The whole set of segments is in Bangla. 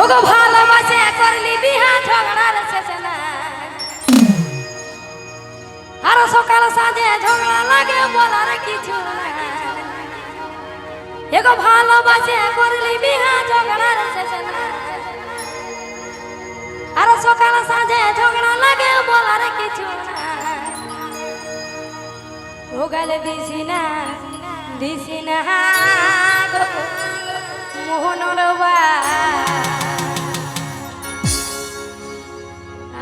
ওগো ভালোবাসে করলি বিহা ঝগড়ার শেষ না আর সকাল সাজে ঝগড়া লাগে বলার কিছু না এগো ভালোবাসে করলি বিহা ঝগড়ার শেষ না আর সকাল সাজে ঝগড়া লাগে বলার কিছু না ও গালে দিছি না গো মোহনর বা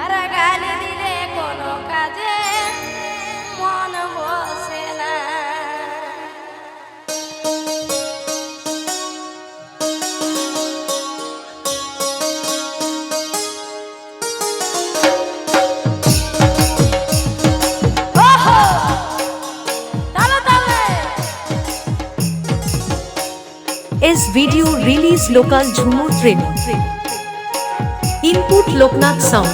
আর গালি দিলে কোনো কাজে মন বসে না S video release local Jhumur training. Input Loknath sound.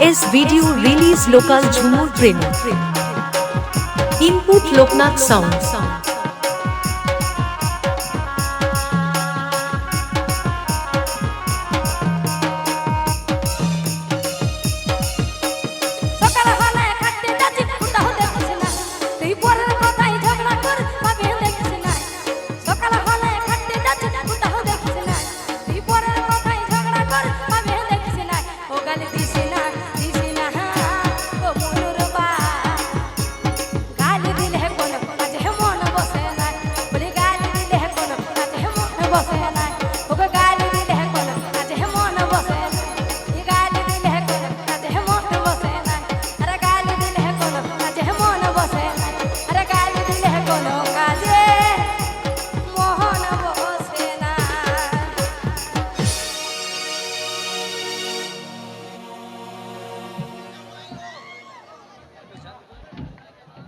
S video release local Jhumur training. Input Loknath sound.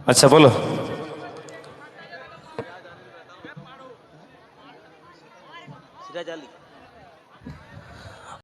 अच्छा बोलो।